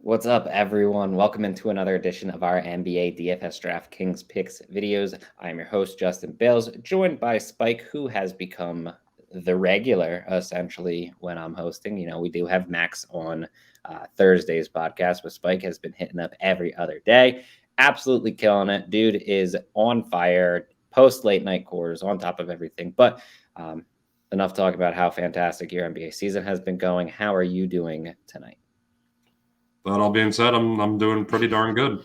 What's up, everyone? Welcome into another edition of our NBA DFS DraftKings Picks videos. I'm your host, Justin Bales, joined by Spike, who has become the regular, essentially, when I'm hosting. You know, we do have Max on Thursday's podcast, but Spike has been hitting up every other day. Absolutely killing it. Dude is on fire, post late night quarters, on top of everything. But enough talk about how fantastic your NBA season has been going. How are you doing tonight? That all being said, I'm doing pretty darn good.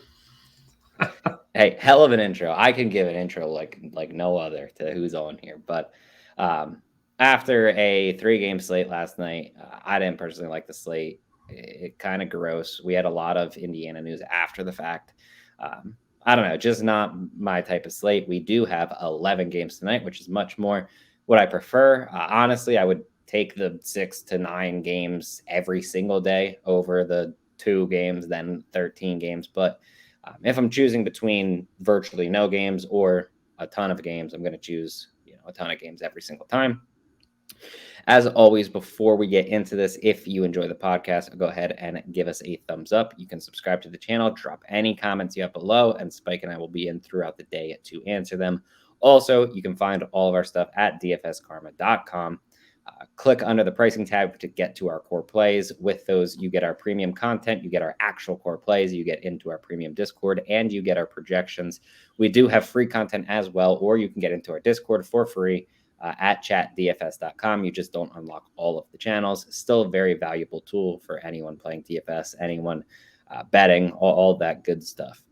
Hey, hell of an intro. I can give an intro like no other to who's on here. But um, after a 3-game slate last night, I didn't personally like the slate. It kind of gross. We had a lot of Indiana news after the fact. I don't know, just not my type of slate. We do have 11 games tonight, which is much more what I prefer. Honestly, I would take the 6 to 9 games every single day over the 2 games, then 13 games. But if I'm choosing between virtually no games or a ton of games, I'm going to choose a ton of games every single time. As always, before we get into this, if you enjoy the podcast, go ahead and give us a thumbs up. You can subscribe to the channel, drop any comments you have below, and Spike and I will be in throughout the day to answer them. Also, you can find all of our stuff at dfskarma.com. Click under the pricing tab to get to our core plays. With those, you get our premium content, you get our actual core plays, you get into our premium Discord, and you get our projections. We do have free content as well, or you can get into our Discord for free at chatdfs.com. You just don't unlock all of the channels. Still a very valuable tool for anyone playing DFS, anyone betting, all that good stuff.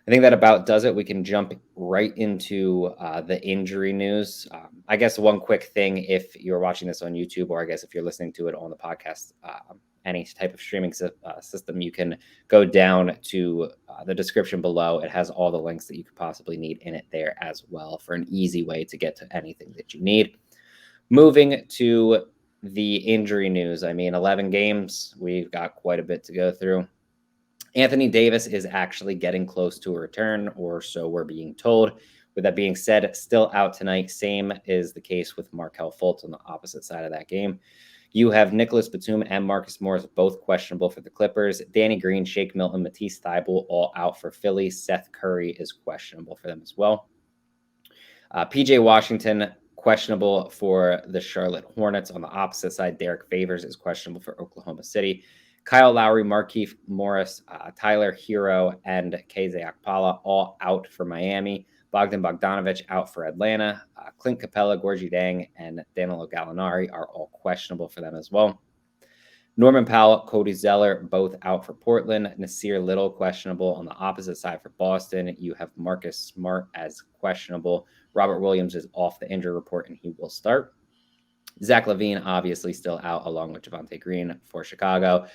I think that about does it. We can jump right into the injury news. I guess one quick thing, if you're watching this on YouTube, or I guess if you're listening to it on the podcast, any type of streaming system, you can go down to the description below. It has all the links that you could possibly need in it there as well for an easy way to get to anything that you need. Moving to the injury news. I mean, 11 games. We've got quite a bit to go through. Anthony Davis is actually getting close to a return, or so we're being told. With that being said, still out tonight. Same is the case with Markelle Fultz on the opposite side of that game. You have Nicholas Batum and Marcus Morris both questionable for the Clippers. Danny Green, Shake Milton, Matisse Thybulle all out for Philly. Seth Curry is questionable for them as well. PJ Washington questionable for the Charlotte Hornets. On the opposite side, Derek Favors is questionable for Oklahoma City. Kyle Lowry, Markieff Morris, Tyler Hero, and KZ Okpala all out for Miami. Bogdan Bogdanovic out for Atlanta. Clint Capella, Gorgie Dang, and Danilo Gallinari are all questionable for them as well. Norman Powell, Cody Zeller, both out for Portland. Nasir Little, questionable on the opposite side for Boston. You have Marcus Smart as questionable. Robert Williams is off the injury report, and he will start. Zach LaVine, obviously still out, along with Javonte Green for Chicago.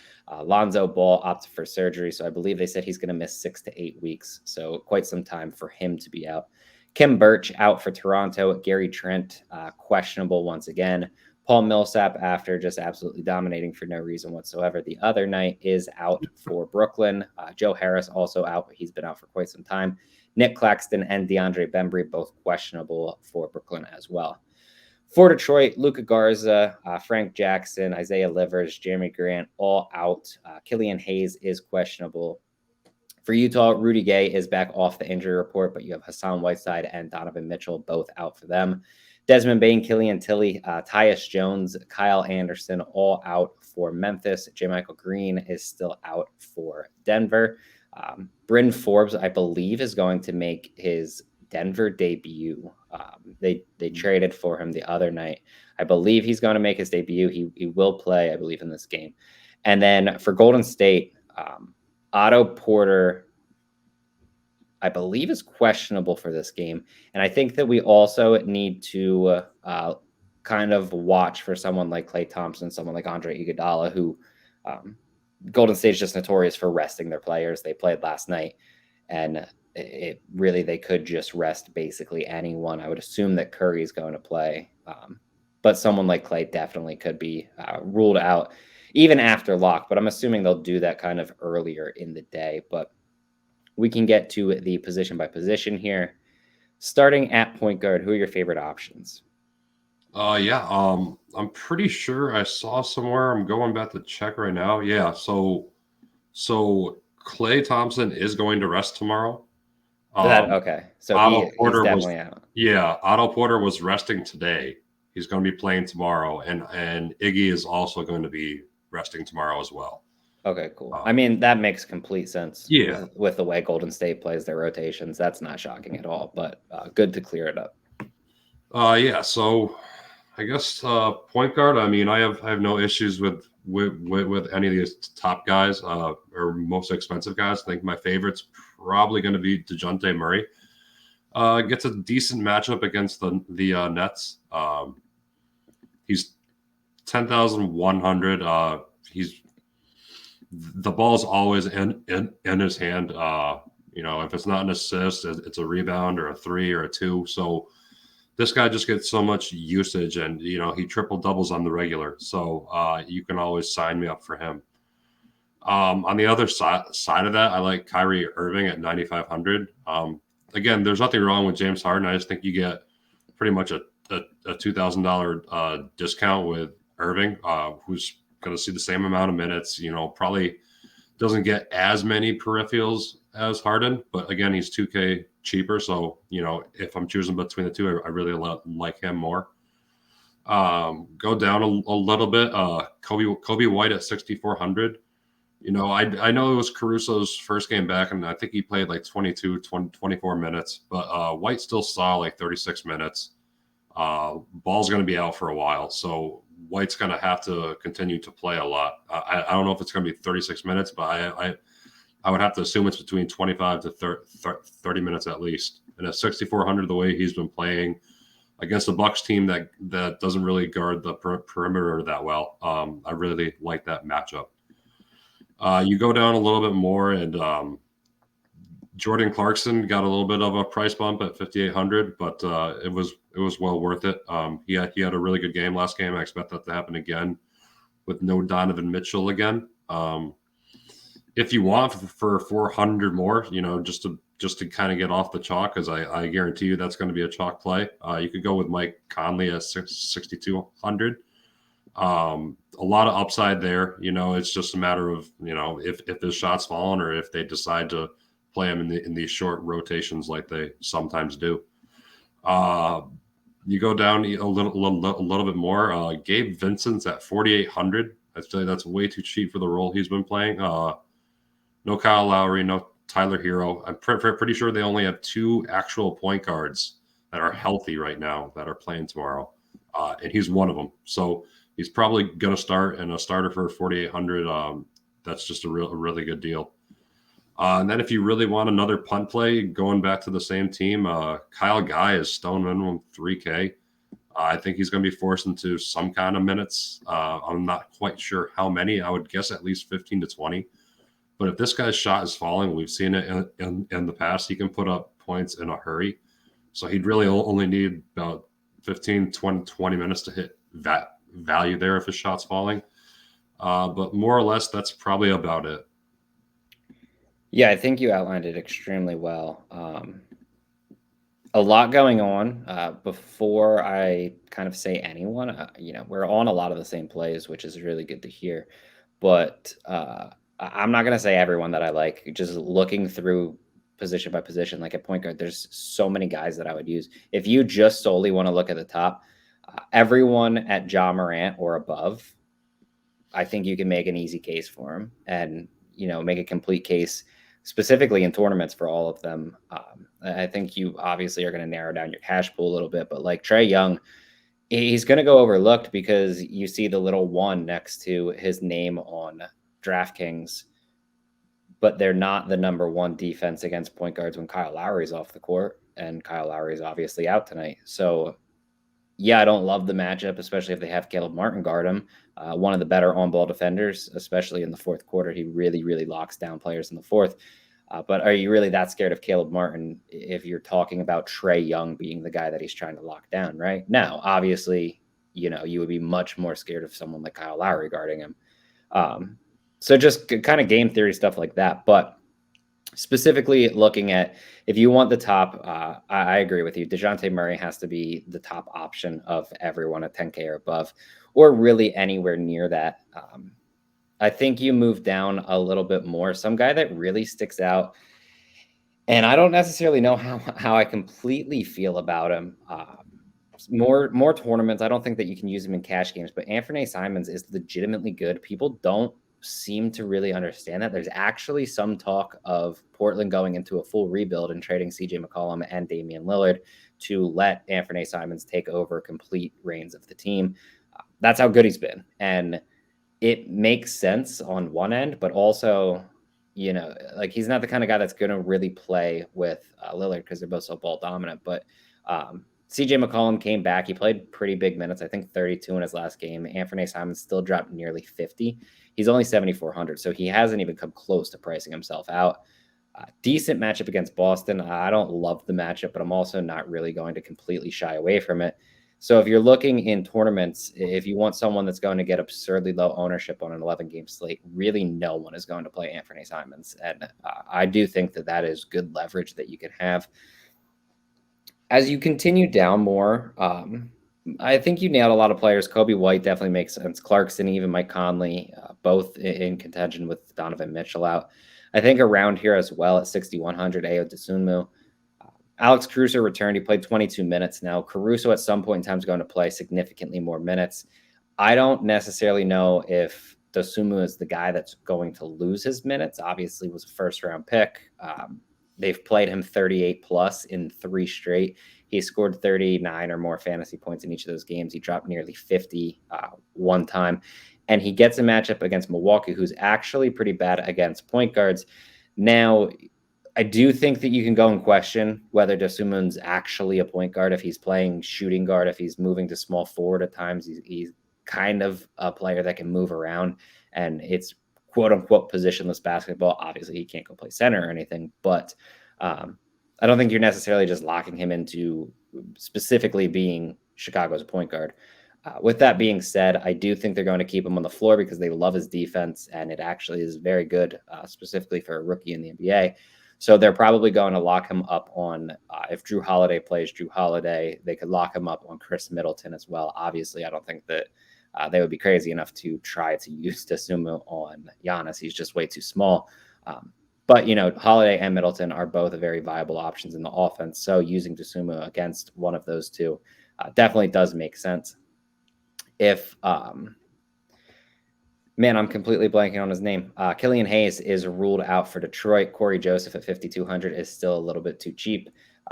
Lonzo Ball opted for surgery, so I believe they said he's going to miss 6 to 8 weeks, so quite some time for him to be out. Kim Birch out for Toronto. Gary Trent, questionable once again. Paul Millsap, after just absolutely dominating for no reason whatsoever the other night, is out for Brooklyn. Joe Harris also out, but he's been out for quite some time. Nick Claxton and DeAndre Bembry, both questionable for Brooklyn as well. For Detroit, Luka Garza, Frank Jackson, Isaiah Livers, Jeremy Grant, all out. Killian Hayes is questionable. For Utah, Rudy Gay is back off the injury report, but you have Hassan Whiteside and Donovan Mitchell both out for them. Desmond Bane, Killian Tilly, Tyus Jones, Kyle Anderson, all out for Memphis. J. Michael Green is still out for Denver. Bryn Forbes, I believe, is going to make his Denver debut. They traded for him the other night. I believe he's going to make his debut. He will play, I believe, in this game. And then for Golden State, Otto Porter, I believe, is questionable for this game. And I think that we also need to kind of watch for someone like Klay Thompson, someone like Andre Iguodala, who Golden State is just notorious for resting their players. They played last night, and they could just rest basically anyone. I would assume that Curry is going to play, but someone like Klay definitely could be ruled out even after lock. But I'm assuming they'll do that kind of earlier in the day. But we can get to the position by position here. Starting at point guard, who are your favorite options? I'm pretty sure I saw somewhere. I'm going back to check right now. Yeah, so So Klay Thompson is going to rest tomorrow. Okay. So he's definitely out. Yeah, Otto Porter was resting today. He's going to be playing tomorrow, and Iggy is also going to be resting tomorrow as well. Okay, cool. I mean, that makes complete sense. Yeah. With the way Golden State plays their rotations, that's not shocking at all. But good to clear it up. Yeah. So I guess point guard. I mean, I have no issues with any of these top guys or most expensive guys. I think my favorite's probably going to be DeJounte Murray. Gets a decent matchup against the Nets. He's 10,100. He's the ball's always in his hand. If it's not an assist, it's a rebound or a 3 or a 2. So this guy just gets so much usage, and he triple doubles on the regular. So you can always sign me up for him. On the other side of that, I like Kyrie Irving at 9,500. Again, there's nothing wrong with James Harden. I just think you get pretty much a $2,000 discount with Irving, who's going to see the same amount of minutes. Probably doesn't get as many peripherals as Harden, but again, he's 2K cheaper. So if I'm choosing between the two, I really like him more. Go down a little bit. Kobe White at 6,400. I know it was Caruso's first game back, and I think he played like 24 minutes, but White still saw like 36 minutes. Ball's going to be out for a while, so White's going to have to continue to play a lot. I don't know if it's going to be 36 minutes, but I would have to assume it's between 25 to 30 minutes at least. And at 6,400, the way he's been playing against a Bucks team that doesn't really guard the perimeter that well, I really like that matchup. You go down a little bit more, and Jordan Clarkson got a little bit of a price bump at 5,800, but it was well worth it. He had a really good game last game. I expect that to happen again with no Donovan Mitchell again. If you want for 400 more, just to kind of get off the chalk, because I guarantee you that's going to be a chalk play. You could go with Mike Conley at 6,200. A lot of upside there. It's just a matter of if his shot's falling or if they decide to play him in these short rotations like they sometimes do. You go down a little bit more. Gabe Vincent's at 4,800. I'd say that's way too cheap for the role he's been playing. No Kyle Lowry, no Tyler Hero. I'm pretty sure they only have 2 actual point guards that are healthy right now that are playing tomorrow, and he's one of them. So he's probably going to start, and a starter for 4,800. That's just a really good deal. And then if you really want another punt play, going back to the same team, Kyle Guy is stone minimum 3K. I think he's going to be forced into some kind of minutes. I'm not quite sure how many. I would guess at least 15 to 20. But if this guy's shot is falling, we've seen it in the past, he can put up points in a hurry. So he'd really only need about 15, 20 minutes to hit that value there if his shot's falling. But more or less, that's probably about it. Yeah, I think you outlined it extremely well. A lot going on. Before I kind of say anyone, we're on a lot of the same plays, which is really good to hear. But I'm not going to say everyone that I like. Just looking through position by position, like at point guard, there's so many guys that I would use. If you just solely want to look at the top, everyone at Ja Morant or above, I think you can make an easy case for him and, make a complete case specifically in tournaments for all of them. I think you obviously are going to narrow down your cash pool a little bit, but like Trae Young, he's going to go overlooked because you see the little 1 next to his name on DraftKings, but they're not the number 1 defense against point guards when Kyle Lowry's off the court, and Kyle Lowry's obviously out tonight. So yeah, I don't love the matchup, especially if they have Caleb Martin guard him. One of the better on-ball defenders, especially in the fourth quarter. He really, really locks down players in the fourth. But are you really that scared of Caleb Martin if you're talking about Trae Young being the guy that he's trying to lock down, right? Now, obviously, you would be much more scared of someone like Kyle Lowry guarding him. So just kind of game theory stuff like that. But specifically looking at, if you want the top, I agree with you. DeJounte Murray has to be the top option of everyone at 10K or above, or really anywhere near that. I think you move down a little bit more. Some guy that really sticks out, and I don't necessarily know how I completely feel about him. More tournaments. I don't think that you can use him in cash games, but Anthony Simons is legitimately good. People don't seem to really understand that. There's actually some talk of Portland going into a full rebuild and trading CJ McCollum and Damian Lillard to let Anthony Simons take over complete reins of the team. That's how good he's been. And it makes sense on one end, but also, like he's not the kind of guy that's going to really play with Lillard because they're both so ball dominant. But CJ McCollum came back. He played pretty big minutes, I think 32 in his last game. Anthony Simons still dropped nearly 50. He's only 7,400, so he hasn't even come close to pricing himself out. Decent matchup against Boston. I don't love the matchup, but I'm also not really going to completely shy away from it. So if you're looking in tournaments, if you want someone that's going to get absurdly low ownership on an 11-game slate, really no one is going to play Anthony Simons. And I do think that is good leverage that you can have. As you continue down more, I think you nailed a lot of players. Kobe White definitely makes sense. Clarkson, even Mike Conley, both in contention with Donovan Mitchell out. I think around here as well at 6,100, Ayo Dosunmu. Alex Caruso returned. He played 22 minutes now. Caruso at some point in time is going to play significantly more minutes. I don't necessarily know if Dosunmu is the guy that's going to lose his minutes. Obviously, was a first-round pick. They've played him 38 plus in 3 straight. He scored 39 or more fantasy points in each of those games. He dropped nearly 50 one time. And he gets a matchup against Milwaukee, who's actually pretty bad against point guards. Now, I do think that you can go and question whether Dosunmu's actually a point guard, if he's playing shooting guard, if he's moving to small forward at times. He's kind of a player that can move around, and it's quote unquote positionless basketball. Obviously, he can't go play center or anything, but I don't think you're necessarily just locking him into specifically being Chicago's point guard. With that being said, I do think they're going to keep him on the floor because they love his defense, and it actually is very good, specifically for a rookie in the NBA. So they're probably going to lock him up on, if Drew Holiday plays Drew Holiday, they could lock him up on Chris Middleton as well. Obviously, I don't think that they would be crazy enough to try to use Dosunmu on Giannis. He's just way too small. But, Holiday and Middleton are both very viable options in the offense. So using Dosunmu against one of those two definitely does make sense. If I'm completely blanking on his name. Killian Hayes is ruled out for Detroit. Corey Joseph at 5,200 is still a little bit too cheap.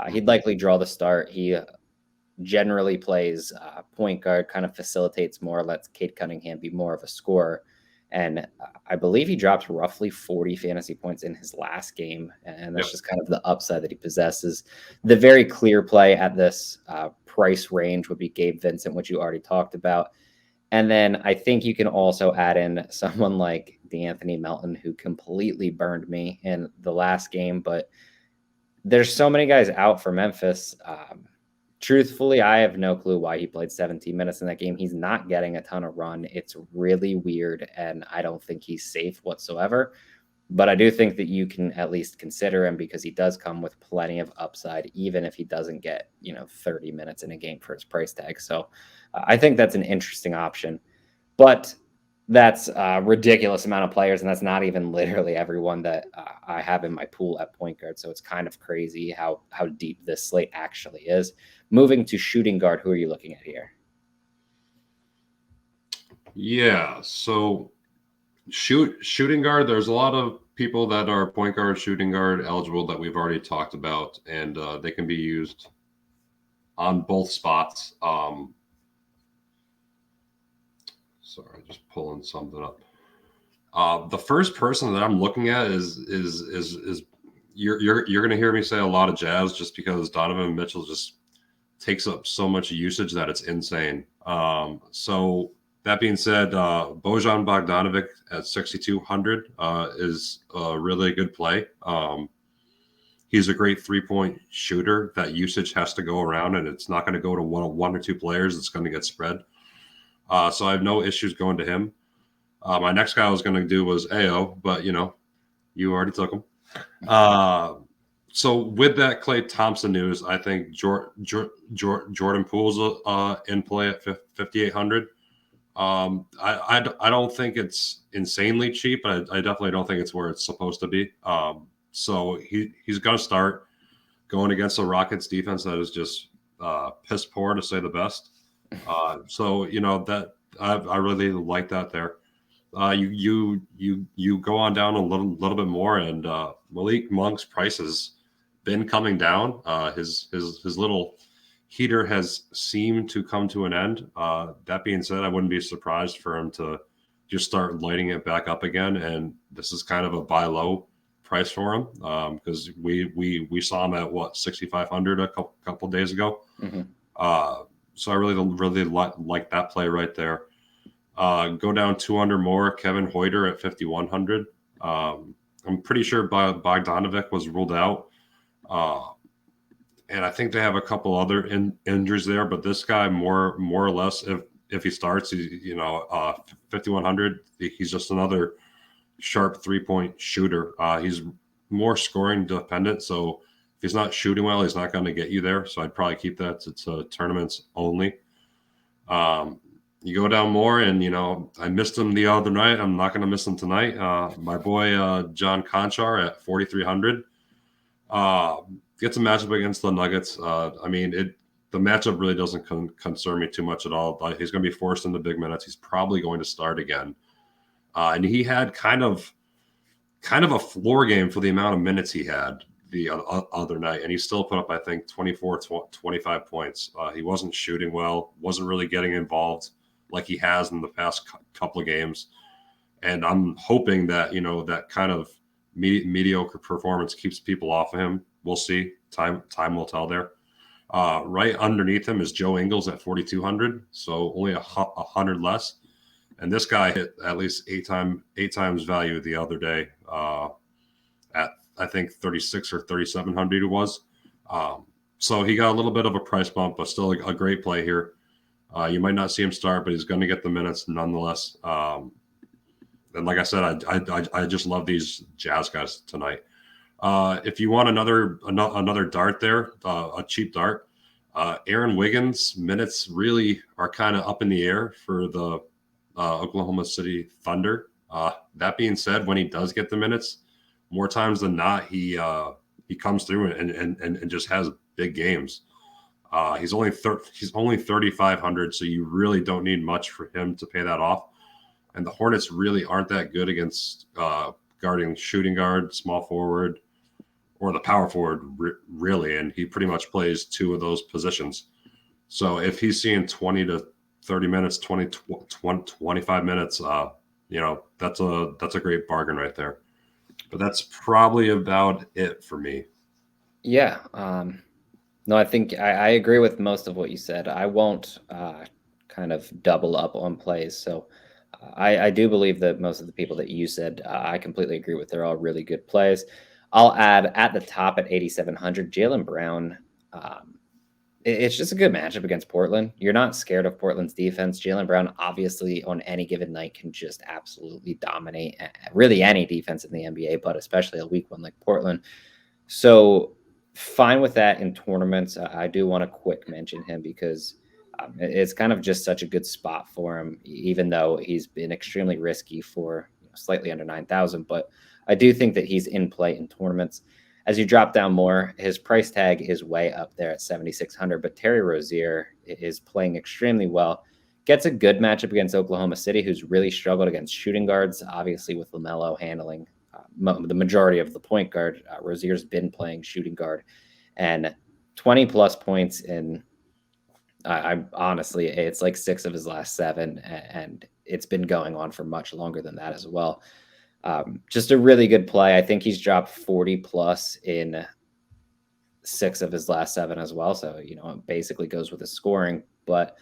He'd likely draw the start. He generally plays point guard, kind of facilitates more, lets Cade Cunningham be more of a scorer. And I believe he dropped roughly 40 fantasy points in his last game. And that's just kind of the upside that he possesses. The very clear play at this price range would be Gabe Vincent, which you already talked about. And then I think you can also add in someone like DeAnthony Melton, who completely burned me in the last game. But there's so many guys out for Memphis. Truthfully, I have no clue why he played 17 minutes in that game. He's not getting a ton of run. It's really weird, and I don't think he's safe whatsoever. But I do think that you can at least consider him because he does come with plenty of upside, even if he doesn't get, 30 minutes in a game for his price tag. So I think that's an interesting option. But that's a ridiculous amount of players, and that's not even literally everyone that I have in my pool at point guard. So it's kind of crazy how deep this slate actually is. Moving to shooting guard, who are you looking at here? Yeah, so shooting guard, there's a lot of people that are point guard, shooting guard eligible that we've already talked about, and they can be used on both spots. Sorry, just pulling something up. The first person that I'm looking at is you're going to hear me say a lot of Jazz just because Donovan Mitchell just takes up so much usage that it's insane. So that being said, Bojan Bogdanovic at 6,200 is a really good play. He's a great 3-point shooter. That usage has to go around, and it's not going to go to one or two players. It's going to get spread. So I have no issues going to him. My next guy I was going to do was Ayo, but, you already took him. So with that Klay Thompson news, I think Jordan Poole's in play at 5,800. I don't think it's insanely cheap, but I definitely don't think it's where it's supposed to be. So he's going to start going against the Rockets defense that is just piss poor, to say the best. So that I really like that there. You go on down a little bit more, and Malik Monk's price has been coming down. His little heater has seemed to come to an end. That being said, I wouldn't be surprised for him to just start lighting it back up again. And this is kind of a buy low price for him because we saw him at what 6,500 a couple days ago. Mm-hmm. So I really like that play right there. Go down 200 more. Kevin Hoyter at 5,100. I'm pretty sure Bogdanovic was ruled out. And I think they have a couple other injuries there, but this guy more or less, if he starts, 5,100, he's just another sharp 3-point shooter. He's more scoring dependent, so if he's not shooting well, he's not going to get you there. So I'd probably keep that to tournaments only. You go down more, and I missed him the other night. I'm not going to miss him tonight. My boy John Conchar at 4,300. Gets a matchup against the Nuggets. The matchup really doesn't concern me too much at all. He's going to be forced into big minutes. He's probably going to start again. And he had kind of a floor game for the amount of minutes he had the other night, and he still put up, I think, 25 points. He wasn't shooting well, wasn't really getting involved like he has in the past couple of games. And I'm hoping that, that kind of mediocre performance keeps people off of him. We'll see. Time will tell there. Right underneath him is Joe Ingles at 4,200, so only 100 less. And this guy hit at least eight times value the other day at I think 36 or 3,700 it was. So he got a little bit of a price bump, but still a great play here. You might not see him start, but he's going to get the minutes nonetheless. And like I said, I just love these Jazz guys tonight. If you want another dart there, a cheap dart, Aaron Wiggins minutes really are kind of up in the air for the Oklahoma City Thunder. That being said, when he does get the minutes, more times than not, he comes through and just has big games. He's only 3,500, so you really don't need much for him to pay that off. And the Hornets really aren't that good against guarding shooting guard, small forward, or the power forward, really. And he pretty much plays two of those positions. So if he's seeing 20 to 30 minutes, 25 minutes, that's a great bargain right there. But that's probably about it for me. Yeah. No, I think I agree with most of what you said. I won't kind of double up on plays. So I do believe that most of the people that you said, I completely agree with. They're all really good plays. I'll add at the top at 8,700, Jaylen Brown. It's just a good matchup against Portland. You're not scared of Portland's defense. Jaylen Brown, obviously, on any given night can just absolutely dominate really any defense in the NBA, but especially a weak one like Portland. So fine with that in tournaments. I do want to quick mention him because it's kind of just such a good spot for him, even though he's been extremely risky for slightly under 9,000. But I do think that he's in play in tournaments. As you drop down more, his price tag is way up there at 7,600, but Terry Rozier is playing extremely well. Gets a good matchup against Oklahoma City, who's really struggled against shooting guards, obviously with LaMelo handling the majority of the point guard. Rozier's been playing shooting guard, and 20 plus points in, I honestly, it's like 6 of his last 7, and it's been going on for much longer than that as well. Just a really good play. I think he's dropped 40 plus in 6 of his last 7 as well. So, it basically goes with his scoring, but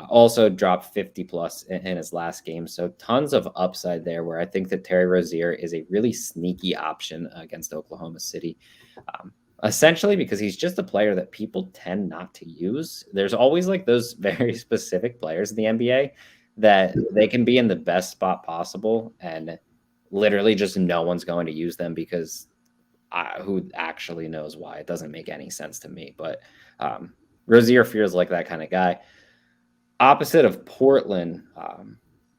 also dropped 50 plus in his last game. So tons of upside there where I think that Terry Rozier is a really sneaky option against Oklahoma City. Essentially because he's just a player that people tend not to use. There's always like those very specific players in the NBA that they can be in the best spot possible and literally just no one's going to use them because who actually knows why? It doesn't make any sense to me. But Rozier feels like that kind of guy. Opposite of Portland,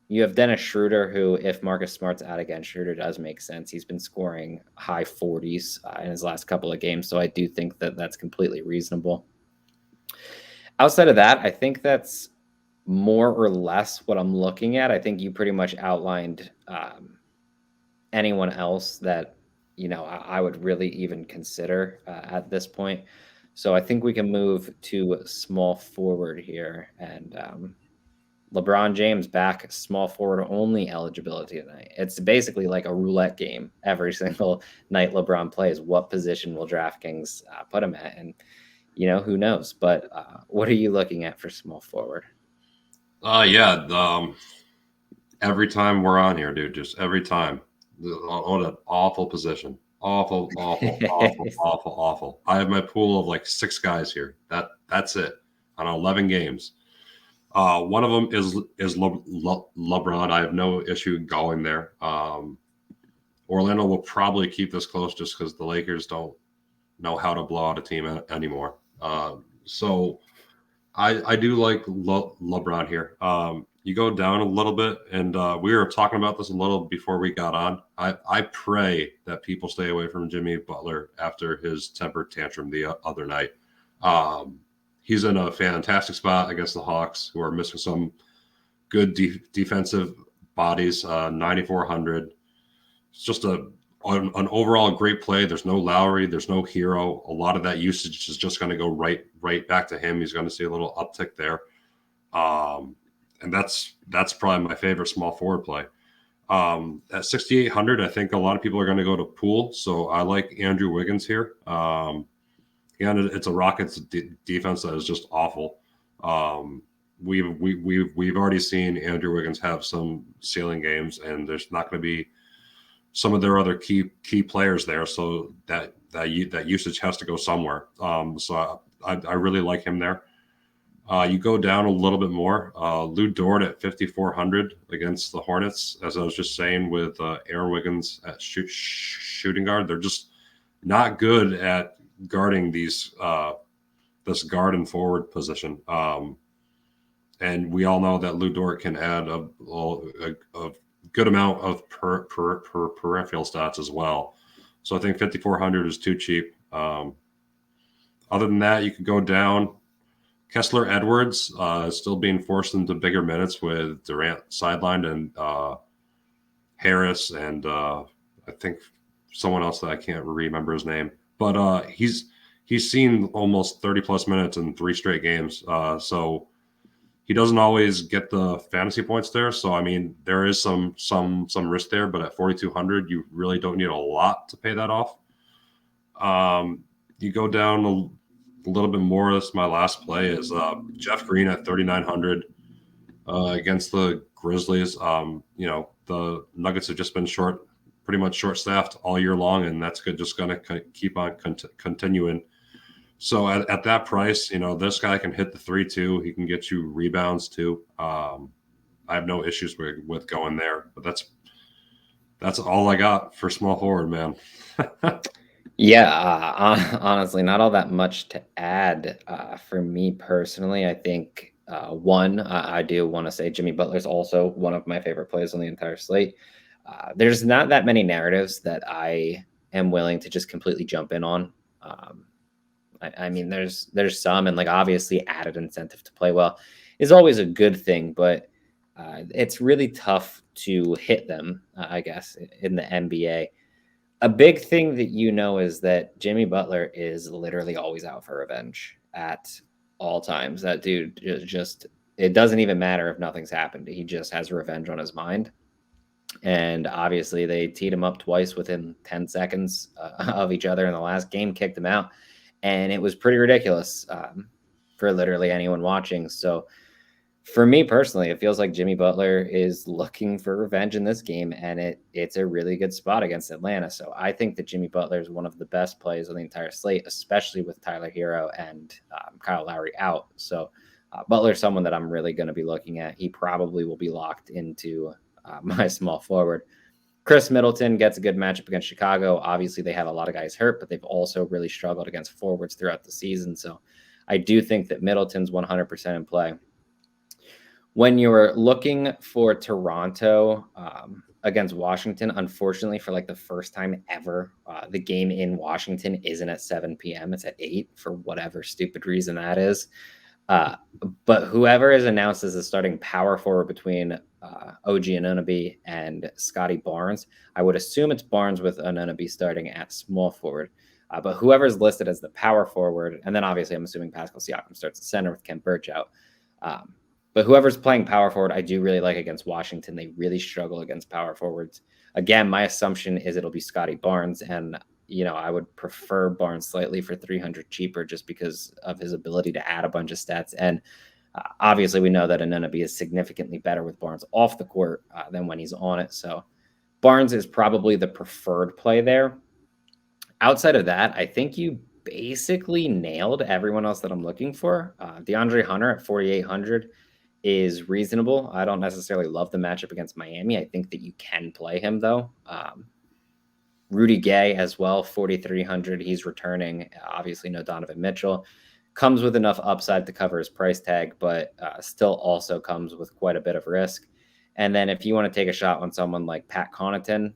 You have Dennis Schroeder, who, if Marcus Smart's out again, Schroeder does make sense. He's been scoring high 40s in his last couple of games, so I do think that that's completely reasonable. Outside of that, I think that's more or less what I'm looking at. I think you pretty much outlined anyone else that, I would really even consider at this point. So I think we can move to small forward here. And LeBron James back, small forward only eligibility tonight. It's basically like a roulette game every single night LeBron plays. What position will DraftKings put him at? And, who knows? But what are you looking at for small forward? Every time we're on here, dude, just every time. What an awful position. Awful, awful, awful, awful, awful. I have my pool of like 6 guys here. That's it on 11 games. One of them is LeBron. I have no issue going there. Orlando will probably keep this close just because the Lakers don't know how to blow out a team anymore. So I do like LeBron here. You go down a little bit, and we were talking about this a little before we got on. I pray that people stay away from Jimmy Butler after his temper tantrum the other night. He's in a fantastic spot against the Hawks, who are missing some good defensive bodies. 9,400. It's just an overall great play. There's no Lowry. There's no Hero. A lot of that usage is just going to go right back to him. He's going to see a little uptick there. And that's probably my favorite small forward play. At 6,800, I think a lot of people are going to go to Poole. So I like Andrew Wiggins here. And it's a Rockets defense that is just awful. We've already seen Andrew Wiggins have some ceiling games, and there's not going to be some of their other key players there. So that usage has to go somewhere. So I really like him there. You go down a little bit more. Lou Dort at 5,400 against the Hornets, as I was just saying, with Aaron Wiggins at shooting guard. They're just not good at guarding this guard and forward position. And we all know that Lou Dort can add a good amount of peripheral stats as well. So I think 5,400 is too cheap. Other than that, you could go down. Kessler Edwards is still being forced into bigger minutes with Durant sidelined and Harris and I think someone else that I can't remember his name. But he's seen almost 30-plus minutes in 3 straight games. So he doesn't always get the fantasy points there. So, I mean, there is some risk there. But at 4,200, you really don't need a lot to pay that off. You go down a little bit more. This is my last play is Jeff Green at 3,900 against the Grizzlies. The Nuggets have just been pretty much short-staffed all year long, and that's just going to keep on continuing. So at that price, this guy can hit the 3-2. He can get you rebounds too. I have no issues with going there, but that's all I got for small forward, man. Yeah, honestly, not all that much to add for me personally. I think I do want to say Jimmy Butler is also one of my favorite plays on the entire slate. There's not that many narratives that I am willing to just completely jump in on. I mean, there's some, and like obviously added incentive to play well is always a good thing, but it's really tough to hit them, I guess, in the NBA. A big thing that is that Jimmy Butler is literally always out for revenge at all times. That dude just it doesn't even matter if nothing's happened. He just has revenge on his mind. And obviously they teed him up twice within 10 seconds of each other in the last game, kicked him out. And it was pretty ridiculous for literally anyone watching. So for me personally, it feels like Jimmy Butler is looking for revenge in this game, and it's a really good spot against Atlanta. So I think that Jimmy Butler is one of the best plays on the entire slate, especially with Tyler Hero and Kyle Lowry out. So Butler is someone that I'm really going to be looking at. He probably will be locked into my small forward. Chris Middleton gets a good matchup against Chicago. Obviously, they have a lot of guys hurt, but they've also really struggled against forwards throughout the season. So I do think that Middleton's 100% in play. when you're looking for Toronto against Washington, unfortunately, for like the first time ever, the game in Washington isn't at 7 p.m. It's at 8 for whatever stupid reason that is. But whoever is announced as the starting power forward between OG Anunoby and Scotty Barnes, I would assume it's Barnes with Anunoby starting at small forward. But whoever's listed as the power forward, and then obviously I'm assuming Pascal Siakam starts at center with Kent Birch out. But whoever's playing power forward, I do really like against Washington. They really struggle against power forwards. Again, my assumption is it'll be Scotty Barnes, and I would prefer Barnes slightly for 300 cheaper just because of his ability to add a bunch of stats. And obviously, we know that Anunoby is significantly better with Barnes off the court than when he's on it. So Barnes is probably the preferred play there. Outside of that, I think you basically nailed everyone else that I'm looking for. DeAndre Hunter at 4,800 is reasonable. I don't necessarily love the matchup against Miami. I think that you can play him, though. Rudy Gay as well, 4,300. He's returning. Obviously, no Donovan Mitchell. Comes with enough upside to cover his price tag, but still also comes with quite a bit of risk. And then if you want to take a shot on someone like Pat Connaughton,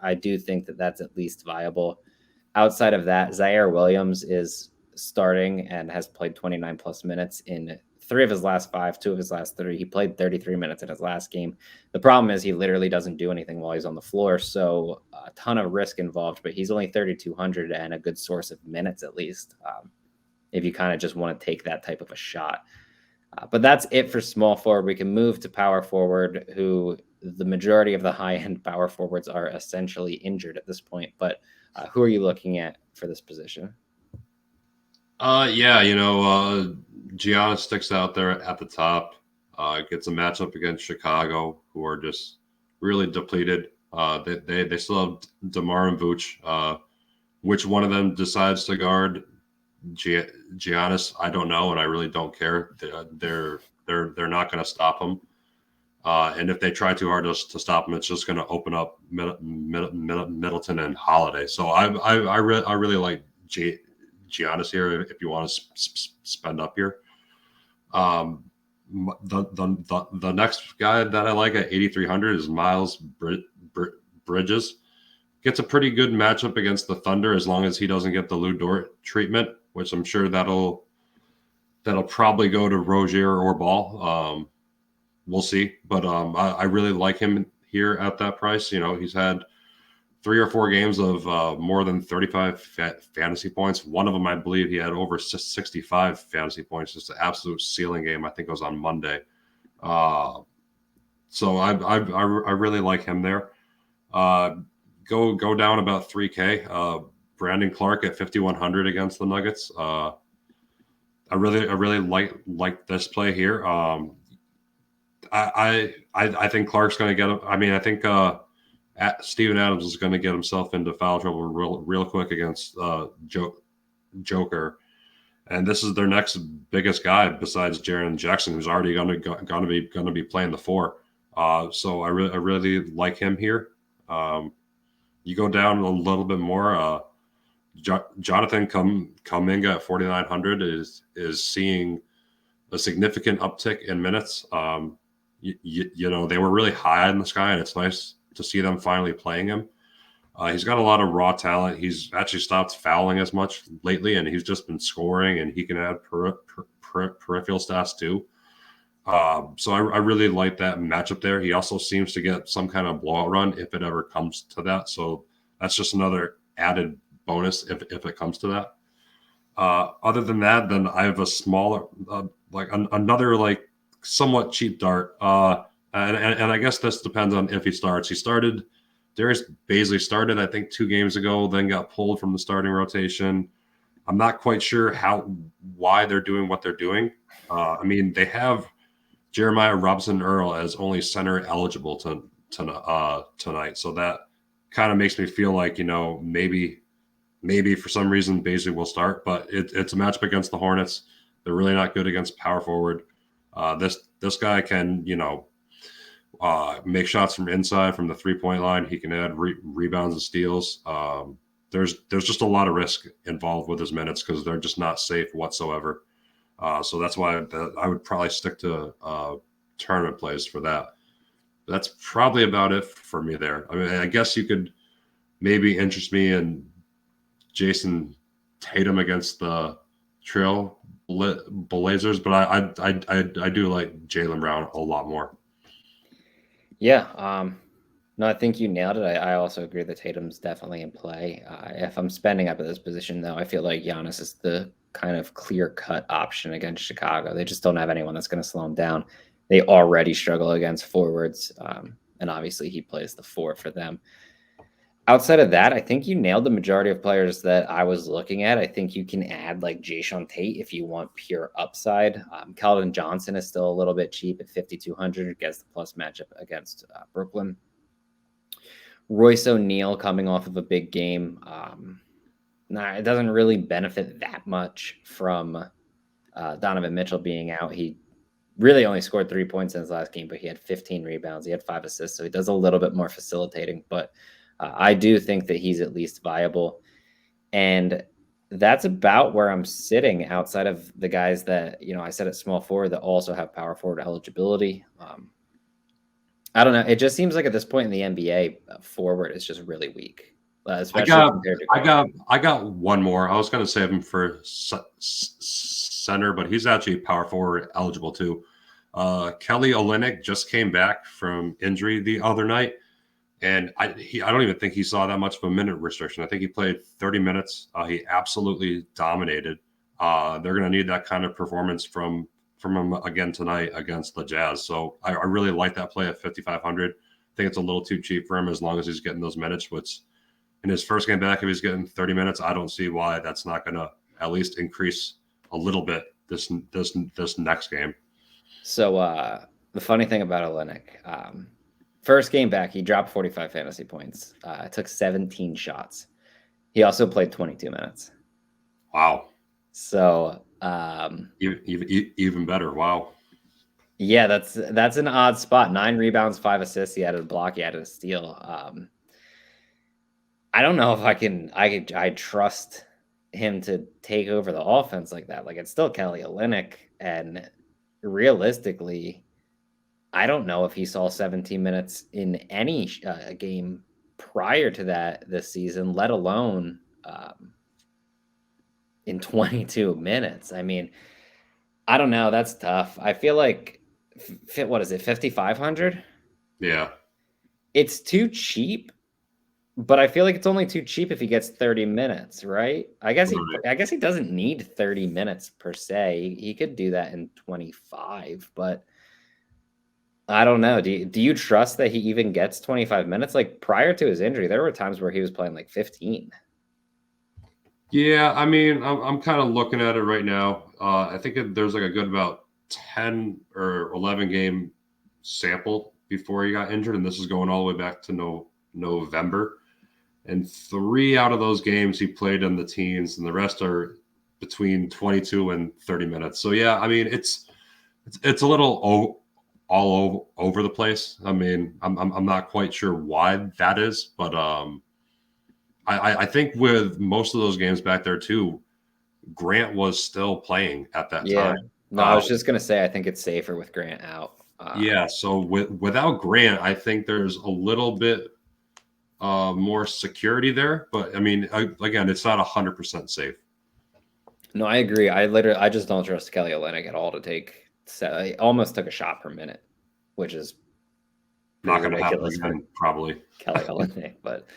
I do think that that's at least viable. Outside of that, Zaire Williams is starting and has played 29 plus minutes in 3 of his last 5, 2 of his last 3. He played 33 minutes in his last game. The problem is he literally doesn't do anything while he's on the floor, so a ton of risk involved, but he's only 3,200 and a good source of minutes at least, if you kind of just want to take that type of a shot. But that's it for small forward. We can move to power forward, who the majority of the high-end power forwards are essentially injured at this point, but who are you looking at for this position? Giannis sticks out there at the top. Gets a matchup against Chicago, who are just really depleted. They still have DeMar and Vooch. Which one of them decides to guard Giannis, I don't know, and I really don't care. They're not going to stop him. And if they try too hard to stop him, it's just going to open up Middleton and Holiday. So I really like Giannis here if you want to spend up here. The next guy that I like at 8,300 is Miles Bridges. Gets a pretty good matchup against the Thunder as long as he doesn't get the Lou Dort treatment, which I'm sure that'll probably go to Rozier or Ball. We'll see, but I really like him here at that price. He's had 3 or 4 games of more than 35 fantasy points. One of them, I believe, he had over 65 fantasy points. Just an absolute ceiling game. I think it was on Monday. So I really like him there. Go down about 3K. Brandon Clark at 5,100 against the Nuggets. I really like this play here. I think Clark's going to get him. I mean, I think Steven Adams is going to get himself into foul trouble real quick against Joker, and this is their next biggest guy besides Jaren Jackson, who's already going to be playing the 4. So I really like him here. You go down a little bit more. Jonathan Kuminga at 4,900 is seeing a significant uptick in minutes. They were really high in the sky, and it's nice to see them finally playing him. He's got a lot of raw talent. He's actually stopped fouling as much lately, and he's just been scoring, and he can add peripheral stats too. So I really like that matchup there. He also seems to get some kind of blowout run if it ever comes to that. So that's just another added bonus if it comes to that. Other than that, then I have a smaller, another somewhat cheap dart. And I guess this depends on if he starts. Darius Bazley started, I think, 2 games ago, then got pulled from the starting rotation. I'm not quite sure why they're doing what they're doing. I mean, they have Jeremiah Robinson-Earl as only center eligible tonight. So that kind of makes me feel like, maybe for some reason Bazley will start, but it's a matchup against the Hornets. They're really not good against power forward. This guy can, make shots from inside, from the 3-point line. He can add rebounds and steals. There's just a lot of risk involved with his minutes because they're just not safe whatsoever. So that's why I would probably stick to tournament plays for that. That's probably about it for me there. I mean, I guess you could maybe interest me in Jason Tatum against the Trail Blazers, but I do like Jaylen Brown a lot more. Yeah. No, I think you nailed it. I also agree that Tatum's definitely in play. If I'm spending up at this position, though, I feel like Giannis is the kind of clear-cut option against Chicago. They just don't have anyone that's going to slow him down. They already struggle against forwards, and obviously he plays the 4 for them. Outside of that, I think you nailed the majority of players that I was looking at. I think you can add like Jayshawn Tate if you want pure upside. Calvin Johnson is still a little bit cheap at 5,200, gets the plus matchup against Brooklyn. Royce O'Neal coming off of a big game. It doesn't really benefit that much from Donovan Mitchell being out. He really only scored 3 points in his last game, but he had 15 rebounds. He had 5 assists, so he does a little bit more facilitating. But I do think that he's at least viable. And that's about where I'm sitting outside of the guys that, I said at small forward that also have power forward eligibility. I don't know. It just seems like at this point in the NBA, forward is just really weak, especially compared to. I got one more. I was going to save him for center, but he's actually power forward eligible too. Kelly Olynyk just came back from injury the other night, and I don't even think he saw that much of a minute restriction. I think he played 30 minutes. He absolutely dominated. They're going to need that kind of performance from him again tonight against the Jazz. So I really like that play at 5,500. I think it's a little too cheap for him as long as he's getting those minutes. Which in his first game back, if he's getting 30 minutes, I don't see why that's not going to at least increase a little bit this next game. So the funny thing about Olynyk, first game back, he dropped 45 fantasy points. Took 17 shots. He also played 22 minutes. Wow. So even better. Wow. Yeah, that's an odd spot. 9 rebounds, 5 assists. He added a block. He added a steal. I don't know if I trust him to take over the offense like that. Like, it's still Kelly Olynyk, and realistically, I don't know if he saw 17 minutes in any game prior to that this season, let alone in 22 minutes. I mean, I don't know. That's tough. I feel like, what is it, 5,500? Yeah. It's too cheap, but I feel like it's only too cheap if he gets 30 minutes, right? I guess he doesn't need 30 minutes per se. He could do that in 25, but I don't know. Do you trust that he even gets 25 minutes? Like, prior to his injury, there were times where he was playing like 15. Yeah, I mean, I'm kind of looking at it right now. I think there's like a good about 10 or 11 game sample before he got injured, and this is going all the way back to November. And 3 out of those games he played in the teens, and the rest are between 22 and 30 minutes. So yeah, I mean, it's a little all over the place. I mean, I'm not quite sure why that is, but I think with most of those games back there too, Grant was still playing at that time. No, I was just going to say, I think it's safer with Grant out. Yeah. So without Grant, I think there's a little bit more security there. But I mean, again, it's not 100% safe. No, I agree. I just don't trust Kelly Olynyk at all to take. I almost took a shot per minute, which is not going to happen again, probably. Kelly Olynyk, but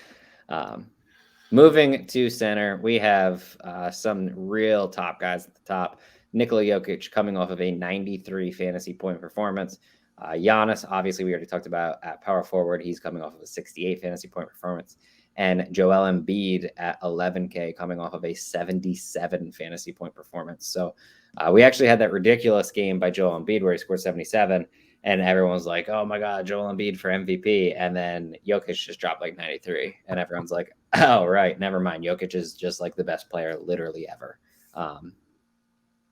moving to center, we have some real top guys at the top. Nikola Jokic coming off of a 93 fantasy point performance. Giannis, obviously, we already talked about at power forward. He's coming off of a 68 fantasy point performance. And Joel Embiid at 11K coming off of a 77 fantasy point performance. So we actually had that ridiculous game by Joel Embiid where he scored 77. And everyone's like, oh my God, Joel Embiid for MVP. And then Jokic just dropped like 93. And everyone's like, oh, right, never mind. Jokic is just like the best player literally ever.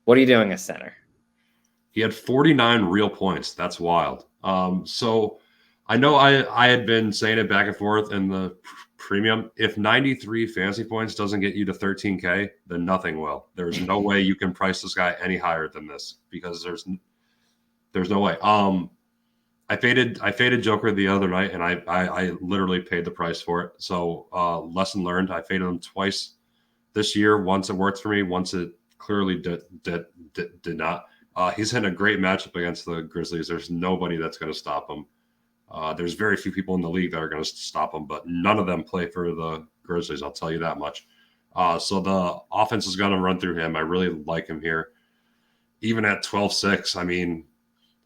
What are you doing as center? He had 49 real points. That's wild. So I know I had been saying it back and forth in the premium. If 93 fantasy points doesn't get you to 13K, then nothing will. There's no way you can price this guy any higher than this because there's no way. I faded Joker the other night, and I literally paid the price for it. So lesson learned. I faded him twice this year. Once it worked for me. Once it clearly did not. He's in a great matchup against the Grizzlies. There's nobody that's going to stop him. There's very few people in the league that are going to stop him, but none of them play for the Grizzlies. I'll tell you that much. So the offense is going to run through him. I really like him here. Even at 12-6, I mean,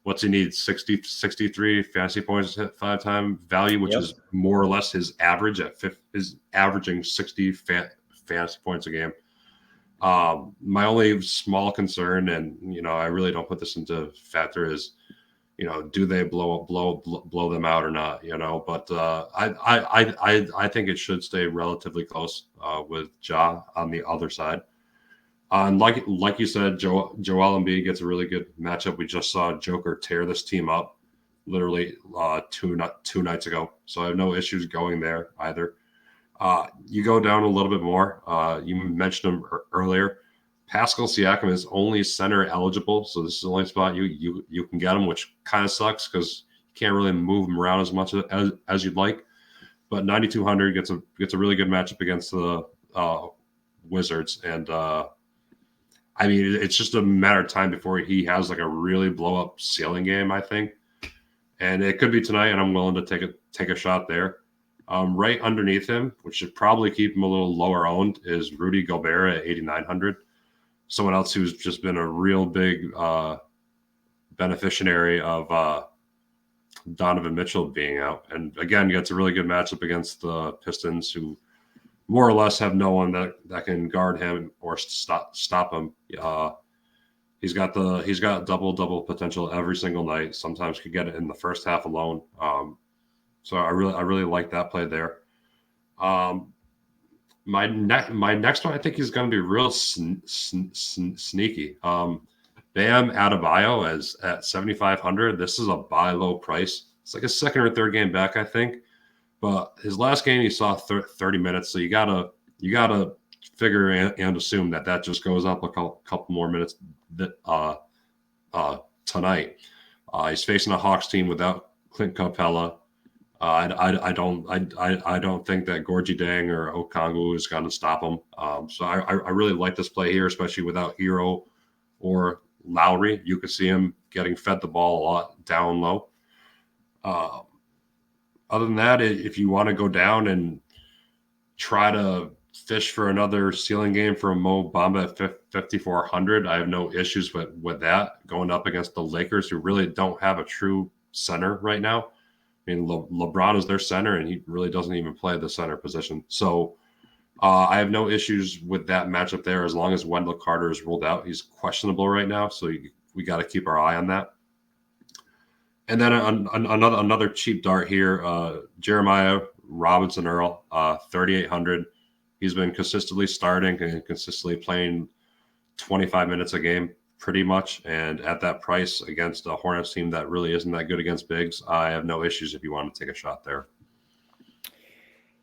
what's he need? 63 fantasy points at 5-time value, which is more or less his average at fifth, is averaging 60 fantasy points a game. My only small concern, and I really don't put this into factor, is do they blow them out or not? But I think it should stay relatively close with Ja on the other side. And like you said, Joel Embiid gets a really good matchup. We just saw Joker tear this team up literally two nights ago, so I have no issues going there either. You go down a little bit more. You mentioned him earlier. Pascal Siakam is only center eligible, so this is the only spot you can get him, which kind of sucks because you can't really move him around as much as you'd like. But 9,200 gets a really good matchup against the Wizards, and I mean it's just a matter of time before he has like a really blow up ceiling game, I think, and it could be tonight, and I'm willing to take a shot there. Right underneath him, which should probably keep him a little lower owned, is Rudy Gobert at 8,900. Someone else who's just been a real big beneficiary of Donovan Mitchell being out. And again, gets a really good matchup against the Pistons, who more or less have no one that can guard him or stop him. He's got double potential every single night. Sometimes could get it in the first half alone. So I really like that play there. My next one, I think he's going to be real sneaky. Bam Adebayo at 7,500. This is a buy low price. It's like a second or third game back, I think. But his last game, he saw 30 minutes. So you gotta figure and assume that just goes up a couple more minutes tonight. He's facing a Hawks team without Clint Capella. I don't think that Gorgie Dang or Okongwu is going to stop him. So I really like this play here, especially without Hero or Lowry. You could see him getting fed the ball a lot down low. Other than that, if you want to go down and try to fish for another ceiling game for Mo Bamba at 5,400, I have no issues with that going up against the Lakers, who really don't have a true center right now. I mean, LeBron is their center, and he really doesn't even play the center position. So I have no issues with that matchup there as long as Wendell Carter is ruled out. He's questionable right now, so we got to keep our eye on that. And then another cheap dart here, Jeremiah Robinson Earl, 3,800. He's been consistently starting and consistently playing 25 minutes a game, pretty much, and at that price against a Hornets team that really isn't that good against bigs, I have no issues if you want to take a shot there.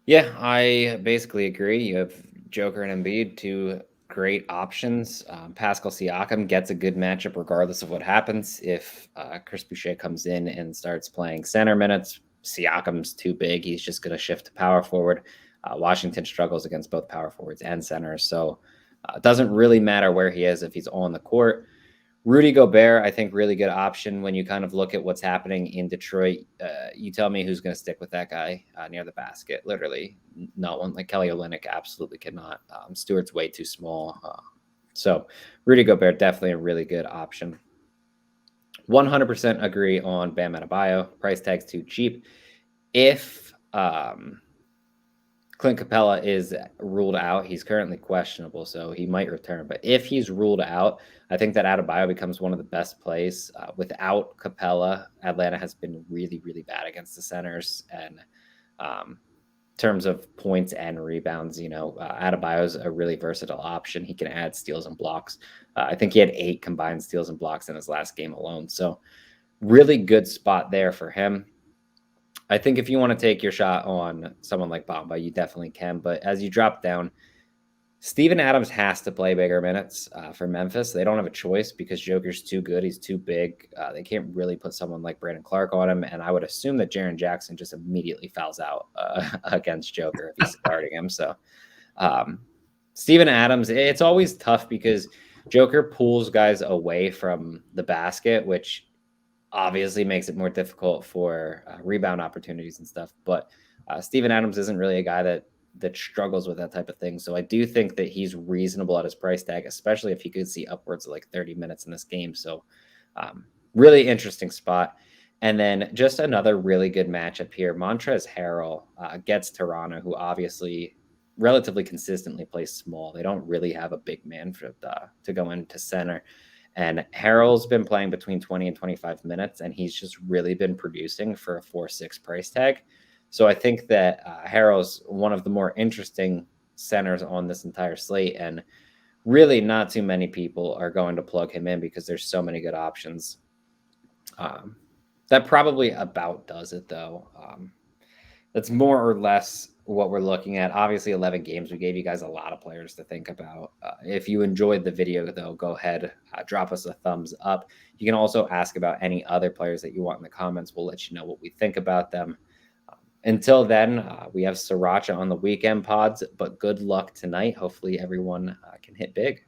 Yeah, I basically agree. You have Joker and Embiid, two great options. Pascal Siakam gets a good matchup regardless of what happens. If Chris Boucher comes in and starts playing center minutes, Siakam's too big. He's just going to shift to power forward. Washington struggles against both power forwards and centers, so it doesn't really matter where he is if he's on the court. Rudy Gobert, I think, really good option when you kind of look at what's happening in Detroit. You tell me who's going to stick with that guy near the basket. Literally, not one. Like Kelly Olynyk absolutely cannot. Stewart's way too small. So Rudy Gobert, definitely a really good option. 100% agree on Bam Adebayo. Price tag's too cheap. If Clint Capella is ruled out, he's currently questionable, so he might return. But if he's ruled out, I think that Adebayo becomes one of the best plays. Without Capella, Atlanta has been really, really bad against the centers. And in terms of points and rebounds, Adebayo's a really versatile option. He can add steals and blocks. I think he had 8 combined steals and blocks in his last game alone. So really good spot there for him. I think if you want to take your shot on someone like Bamba, you definitely can. But as you drop down, Steven Adams has to play bigger minutes for Memphis. They don't have a choice because Joker's too good. He's too big. They can't really put someone like Brandon Clark on him. And I would assume that Jaren Jackson just immediately fouls out against Joker if he's starting him. So Steven Adams, it's always tough because Joker pulls guys away from the basket, which obviously makes it more difficult for rebound opportunities and stuff. But Steven Adams isn't really a guy that struggles with that type of thing. So I do think that he's reasonable at his price tag, especially if he could see upwards of like 30 minutes in this game. So really interesting spot. And then just another really good matchup here. Montrezl Harrell gets Toronto, who obviously relatively consistently plays small. They don't really have a big man for to go into center. And Harrell's been playing between 20 and 25 minutes, and he's just really been producing for a 4-6 price tag. So I think that Harrell's one of the more interesting centers on this entire slate, and really not too many people are going to plug him in because there's so many good options. That probably about does it, though. That's more or less what we're looking at. Obviously, 11 games. We gave you guys a lot of players to think about. If you enjoyed the video, though, go ahead, drop us a thumbs up. You can also ask about any other players that you want in the comments. We'll let you know what we think about them. Until then, we have Sriracha on the weekend pods, but good luck tonight. Hopefully everyone can hit big.